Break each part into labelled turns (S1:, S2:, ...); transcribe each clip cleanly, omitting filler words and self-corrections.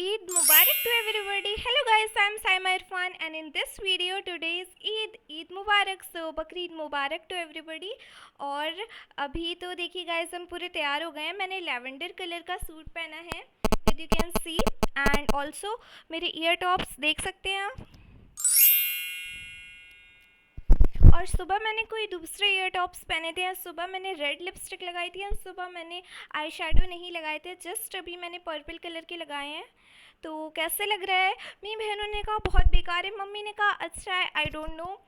S1: Eid Mubarak to everybody. Hello guys, I'm Saima Irfan and in this video today is Eid Mubarak. So Bakrid Mubarak to everybody. और अभी तो देखिए guys हम पूरे तैयार हो गए हैं. मैंने लैवेंडर कलर का सूट पहना है, you can see, and also मेरे ईयर टॉप्स देख सकते हैं आप. और सुबह मैंने कोई दूसरे ईयर टॉप्स पहने थे. सुबह मैंने रेड लिपस्टिक लगाई थी और सुबह मैंने आई शेडो नहीं लगाए थे. जस्ट अभी मैंने पर्पल कलर के लगाए हैं. तो कैसे लग रहा है? मेरी बहनों ने कहा बहुत बेकार है, मम्मी ने कहा अच्छा है. आई डोंट नो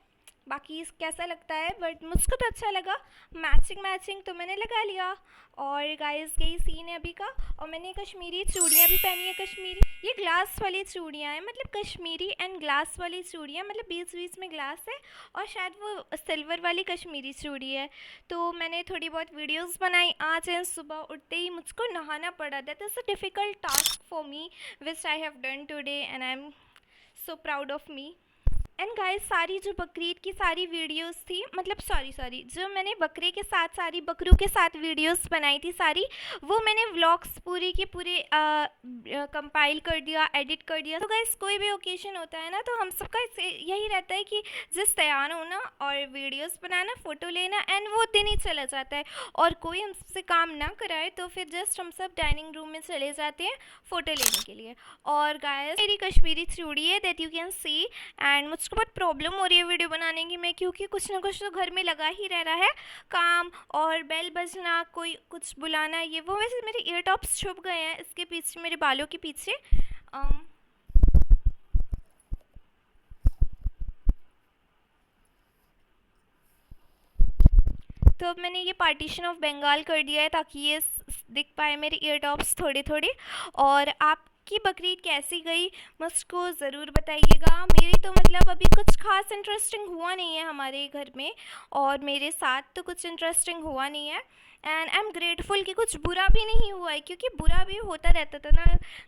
S1: बाकी कैसा लगता है, बट मुझको तो अच्छा लगा. मैचिंग तो मैंने लगा लिया. और गाइस यही सीन है अभी का. और मैंने कश्मीरी चूड़ियाँ भी पहनी है. कश्मीरी ये ग्लास वाली चूड़ियाँ हैं, मतलब कश्मीरी एंड ग्लास वाली चूड़ियाँ, मतलब बीच बीच में ग्लास है और शायद वो सिल्वर वाली कश्मीरी चूड़ी है. तो मैंने थोड़ी बहुत वीडियोस बनाई आज. सुबह उठते ही मुझको नहाना पड़ा. That is a difficult task for me which I have done today and I am so proud of me. And guys सारी जो बकरीद की सारी वीडियोस थी, मतलब सॉरी जो मैंने बकरे के साथ सारी बकरों के साथ वीडियोस बनाई थी सारी, वो मैंने व्लॉग्स पूरी के पूरे कंपाइल कर दिया, एडिट कर दिया. तो गाइस कोई भी ओकेजन होता है ना, तो हम सबका यही रहता है कि जिस तैयार होना और वीडियोस बनाना, फ़ोटो लेना, एंड वो दिन ही चला जाता है. और कोई हमसे काम ना कराए तो फिर जस्ट हम सब डाइनिंग रूम में चले जाते हैं फ़ोटो लेने के लिए. और गाइस मेरी कश्मीरी चूड़ी है, that you can see. And मुझको बहुत प्रॉब्लम हो रही है वीडियो बनाने की में, क्योंकि कुछ ना कुछ तो घर में लगा ही रह रहा है, काम और बेल बजना, कोई कुछ बुलाना, ये वो. वैसे मेरे ईयर टॉप्स छुप गए हैं इसके पीछे, मेरे बालों के पीछे. तो अब मैंने ये पार्टीशन ऑफ बंगाल कर दिया है ताकि ये दिख पाए मेरे ईयर टॉप्स थोड़े थोड़े. और आपकी बकरीद कैसी गई मुझको ज़रूर बताइएगा. मेरी तो मतलब अभी कुछ खास इंटरेस्टिंग हुआ नहीं है हमारे घर में, और मेरे साथ तो कुछ इंटरेस्टिंग हुआ नहीं है. एंड आई एम ग्रेटफुल कि कुछ बुरा भी नहीं हुआ है, क्योंकि बुरा भी होता रहता था ना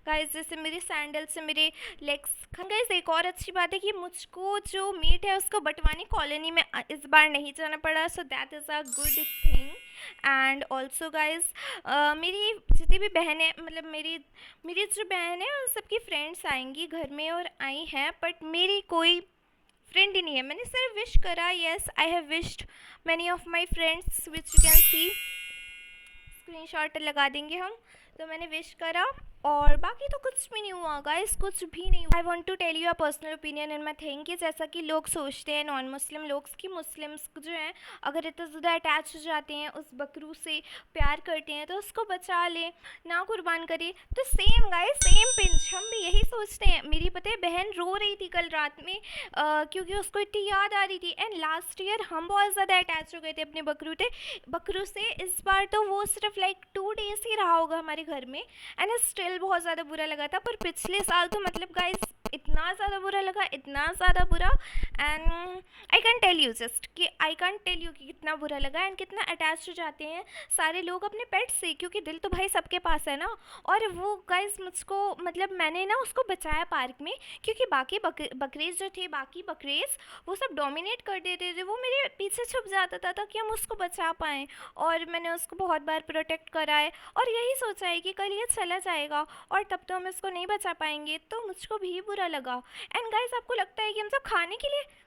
S1: गाइस. जैसे मेरे सैंडल से मेरे लेग्स. गाइस एक और अच्छी बात है कि मुझको जो मीट है उसको बटवानी कॉलोनी में इस बार नहीं जाना पड़ा. So that is a good thing. And also guys मेरी जितनी भी बहनें, मतलब मेरी जो बहन है उन सबकी फ्रेंड्स आएंगी घर में और आई हैं, बट मेरी कोई फ्रेंड ही नहीं है. मैंने सिर्फ विश करा. Yes I have wished many of my friends which you can see. Screenshot लगा देंगे हम. तो मैंने विश करा और बाकी तो कुछ भी नहीं हुआ गाइस, कुछ भी नहीं हुआ. I want to tell you a personal opinion in my think कि जैसा कि लोग सोचते हैं नॉन मुस्लिम लोग कि मुस्लिम्स जो हैं अगर इतना ज़्यादा अटैच हो जाते हैं उस बकरू से, प्यार करते हैं, तो उसको बचा ले, ना कुर्बान करे. तो सेम गाइस सेम पिंच हम भी यही सोचते हैं. मेरी पता है बहन रो रही थी कल रात में क्योंकि उसको इतनी याद आ रही थी. एंड लास्ट ईयर हम बहुत ज़्यादा अटैच हो गए थे अपने बकरू से. इस बार तो वो सिर्फ लाइक 2 डेज़ ही रहा होगा हमारे घर में. एंड स्टिल बहुत ज़्यादा बुरा लगा था. पर पिछले साल तो मतलब गाइस इतना ज़्यादा बुरा लगा, इतना ज़्यादा बुरा. And I can tell you just कि आई कैन टेल यू कि कितना बुरा लगा एंड कितना अटैच हो जाते हैं सारे लोग अपने पेट से, क्योंकि दिल तो भाई सबके पास है ना. और वो गाइस मुझको मतलब मैंने ना उसको बचाया पार्क में, क्योंकि बाकी बकरीज जो थे, बाकी बकरीज वो सब डोमिनेट कर देते थे. वो मेरे पीछे छुप जाता था ताकि हम उसको बचा पाएँ. और मैंने उसको बहुत बार प्रोटेक्ट करा है और यही सोचा है कि कल ये चला जाएगा और तब तो हम इसको नहीं बचा पाएंगे. तो मुझको भी बुरा लगा. एंड गाइस आपको लगता है कि हम सब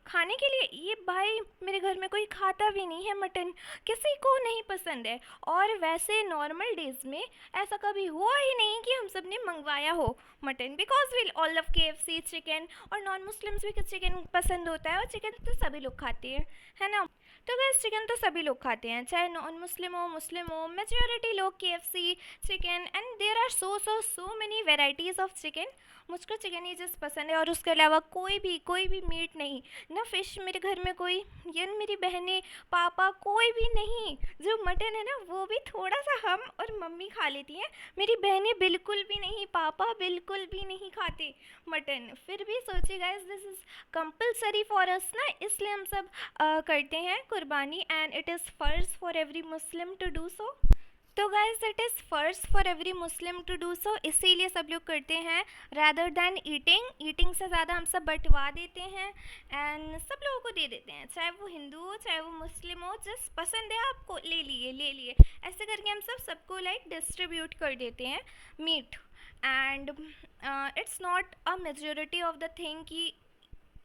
S1: खाने के लिए ये भाई मेरे घर में कोई खाता भी नहीं है मटन, किसी को नहीं पसंद है. और वैसे नॉर्मल डेज में ऐसा कभी हुआ ही नहीं कि हम सब ने मंगवाया हो mutton, because we all love KFC chicken. और नॉन मुस्लिम्स भी चिकन पसंद होता है और चिकन तो सभी लोग खाते हैं, है ना. तो गैस चिकन तो सभी लोग खाते हैं, चाहे नॉन मुस्लिम हो, मेजॉरिटी लोग KFC chicken. And there are so many varieties of chicken. मुझको चिकन ही जस्ट पसंद है और उसके अलावा कोई भी मीट नहीं, ना फिश. मेरे घर में कोई, ये मेरी बहनें, पापा, कोई भी नहीं. जो मटन है ना वो भी थोड़ा सा हम और मम्मी खा लेती हैं. मेरी बहनें बिल्कुल भी नहीं, पापा बिल्कुल भी नहीं खाते मटन. फिर भी सोचिए guys this is compulsory for us ना, इसलिए हम सब करते हैं कुर्बानी. एंड इट इज़ फर्ज for every Muslim to do so. तो guys it is first for every Muslim to do so, इसीलिए सब लोग करते हैं रैदर दैन ईटिंग से ज़्यादा हम सब बंटवा देते हैं एंड सब लोगों को दे देते हैं, चाहे वो हिंदू हो चाहे वो मुस्लिम हो. जस्ट पसंद है आपको, ले लिए. ऐसे करके हम सब सबको लाइक डिस्ट्रीब्यूट कर देते हैं meat. And it's not a majority of the thing कि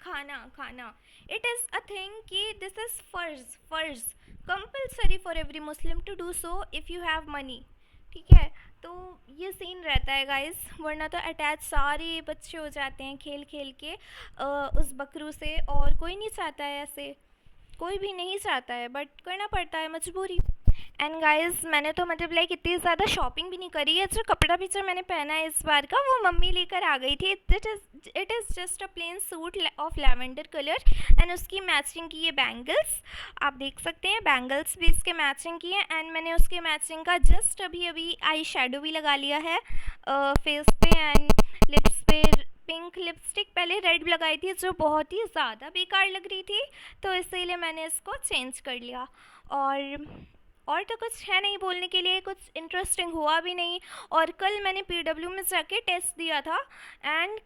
S1: खाना खाना, इट इज़ अ थिंग कि दिस इज़ फ़र्ज़ compulsory for every Muslim to do so if you have money, ठीक है। तो ये सीन रहता है गाइस, वरना तो अटैच सारे बच्चे हो जाते हैं खेल खेल के उस बकरू से, और कोई नहीं चाहता है ऐसे, कोई भी नहीं चाहता है, बट करना पड़ता है, मजबूरी। एंड गाइस मैंने तो मतलब लाइक इतनी ज़्यादा शॉपिंग भी नहीं करी है, जो कपड़ा भी जो मैंने पहना है इस बार का वो मम्मी लेकर आ गई थी। It is just a plain suit of lavender colour and उसकी मैचिंग की है बैंगल्स, आप देख सकते हैं बैंगल्स भी इसके मैचिंग की है। एंड मैंने उसके मैचिंग का जस्ट अभी अभी आई शेडो भी लगा लिया है फेस पे एंड लिप्स पे। पिंक लिपस्टिक पहले रेड लगाई थी जो बहुत ही ज़्यादा बेकार लग रही थी, तो इसीलिए मैंने इसको चेंज कर लिया। और तो कुछ है नहीं बोलने के लिए, कुछ इंटरेस्टिंग हुआ भी नहीं। और कल मैंने पीडब्ल्यू में जाके टेस्ट दिया था एंड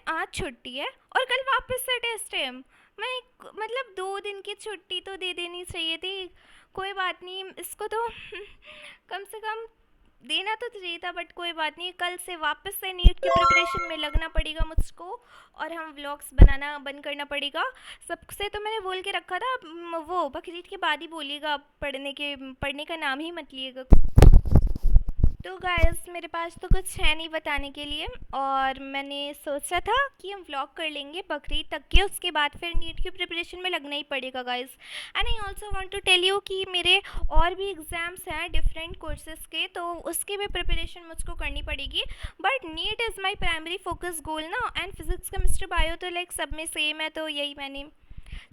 S1: आज छुट्टी है और कल वापस से टेस्ट है। मैं मतलब 2 दिन की छुट्टी तो दे देनी चाहिए थी, कोई बात नहीं, इसको तो कम से कम देना तो चाहिए था, बट कोई बात नहीं, कल से वापस से नीट की प्रिपरेशन में लगना पड़ेगा मुझको, और हम व्लॉग्स बनाना बंद करना पड़ेगा। सबसे तो मैंने बोल के रखा था वो बकरीद के बाद ही बोलिएगा, पढ़ने का नाम ही मत लिएगा। तो गाइस मेरे पास तो कुछ है नहीं बताने के लिए, और मैंने सोचा था कि हम व्लॉग कर लेंगे बकरीद तक के, उसके बाद फिर नीट की प्रिपरेशन में लगना ही पड़ेगा guys. And I also want to tell you कि मेरे और भी एग्ज़ाम्स हैं डिफरेंट कोर्सेज़ के, तो उसकी भी प्रिपरेशन मुझको करनी पड़ेगी, but NEET is my primary focus goal ना। एंड फिज़िक्स केमिस्ट्री बायो तो लाइक सब में सेम है, तो यही मैंने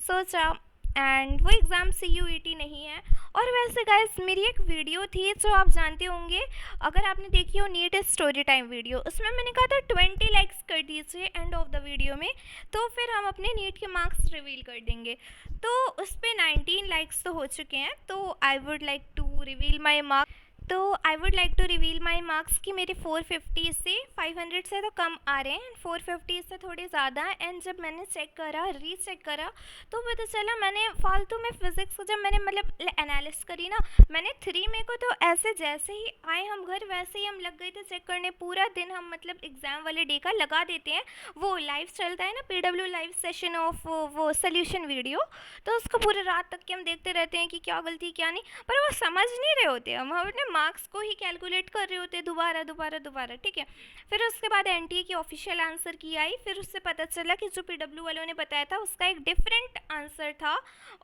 S1: सोचा। एंड वो एग्ज़ाम CUET नहीं है। और वैसे गाइस मेरी एक वीडियो थी जो आप जानते होंगे, अगर आपने देखी हो, नीट स्टोरी टाइम वीडियो, उसमें मैंने कहा था 20 लाइक्स कर दीजिए एंड ऑफ द वीडियो में, तो फिर हम अपने नीट के मार्क्स रिवील कर देंगे। तो उस पर 19 लाइक्स तो हो चुके हैं, तो I would like to reveal my marks. तो I would like to reveal my marks कि मेरे 450 से 500 से तो कम आ रहे हैं, 450 से थोड़े ज़्यादा। एंड जब मैंने चेक करा, रीचेक करा, तो पता चला मैंने फालतू में फ़िज़िक्स को जब मैंने मतलब एनालिसिस करी ना, मैंने 3 में को तो ऐसे जैसे ही आए हम घर वैसे ही हम लग गए थे चेक करने। पूरा दिन हम मतलब एग्ज़ाम वाले डे का लगा देते हैं, वो लाइव चलता है ना PW लाइव सेशन ऑफ वो सोल्यूशन वीडियो, तो उसको पूरी रात तक के हम देखते रहते हैं कि क्या गलती क्या नहीं, पर वो समझ नहीं रहे होते, हम अपने मार्क्स को ही कैलकुलेट कर रहे होते दोबारा दोबारा दोबारा, ठीक है। फिर उसके बाद NTA की ऑफिशियल आंसर की आई, फिर उससे पता चला कि जो PW वालों ने बताया था उसका एक डिफरेंट आंसर था,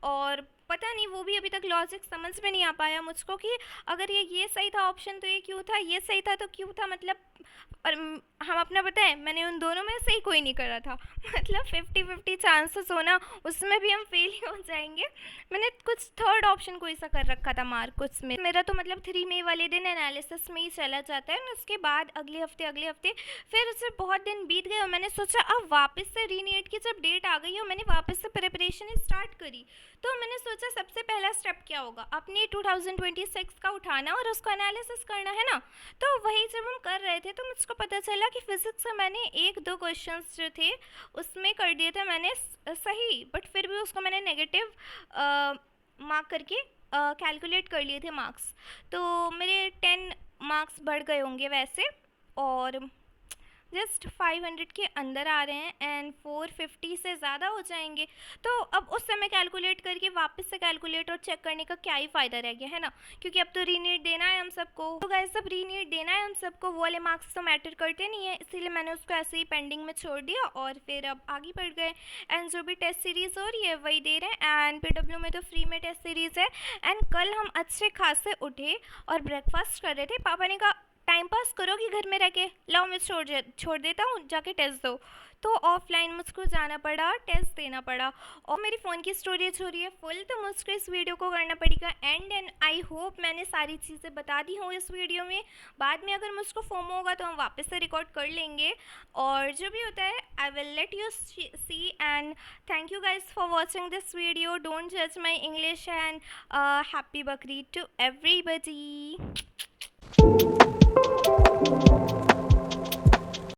S1: और पता नहीं वो भी अभी तक लॉजिक समझ में नहीं आ पाया मुझको कि अगर ये सही था ऑप्शन तो ये क्यों था, ये सही था तो क्यों था, मतलब। और हम अपना बताएं, मैंने उन दोनों में से ही कोई नहीं करा था मतलब 50-50 चांसेस होना, उसमें भी हम फेल ही हो जाएंगे। मैंने कुछ थर्ड ऑप्शन कोई सा कर रखा था मार्क उसमें, मेरा तो मतलब 3 मई वाले दिन एनालिसिस में ही चला जाता है, उसके बाद अगले हफ्ते फिर उससे बहुत दिन बीत गए, और मैंने सोचा अब वापस से रीनीट की जब डेट आ गई और मैंने वापस से प्रिपरेशन स्टार्ट करी, तो मैंने सोचा सबसे पहला स्टेप क्या होगा, अपने 2026 का उठाना और उसको एनालिसिस करना है ना। तो वही जब हम कर रहे थे तो मुझको पता चला कि फिज़िक्स से मैंने 1-2 क्वेश्चंस जो थे उसमें कर दिए थे मैंने सही, बट फिर भी उसको मैंने नेगेटिव मार्क करके कैलकुलेट कर लिए थे मार्क्स, तो मेरे 10 मार्क्स बढ़ गए होंगे वैसे, और जस्ट 500 के अंदर आ रहे हैं एंड 450 से ज़्यादा हो जाएंगे। तो अब उस समय कैलकुलेट करके वापस से कैलकुलेट और चेक करने का क्या ही फ़ायदा रह गया है ना, क्योंकि अब तो रीनीट देना है हम सबको। तो गाइस जब रीनीट देना है हम सबको, वो वाले मार्क्स तो मैटर करते नहीं है, इसीलिए मैंने उसको ऐसे ही पेंडिंग में छोड़ दिया और फिर अब आगे बढ़ गए। एंड जो भी टेस्ट सीरीज़ हो रही है वही दे रहे हैं, एंड PW में तो फ्री में टेस्ट सीरीज़ है। एंड कल हम अच्छे खासे उठे और ब्रेकफास्ट कर रहे थे, पापा ने कहा टाइम पास करोगी घर में रह के, लाओ मैं छोड़ देता हूँ, जाके टेस्ट दो। तो ऑफलाइन मुझको जाना पड़ा, टेस्ट देना पड़ा, और मेरी फ़ोन की स्टोरेज हो रही है फुल, तो मुझको इस वीडियो को करना पड़ेगा एंड आई होप मैंने सारी चीज़ें बता दी हूँ इस वीडियो में। बाद में अगर मुझको फोमो होगा तो हम वापस से रिकॉर्ड कर लेंगे, और जो भी होता है I will let you see. And thank you guys for watching this video, don't जज my English, and happy Bakrid to everybody.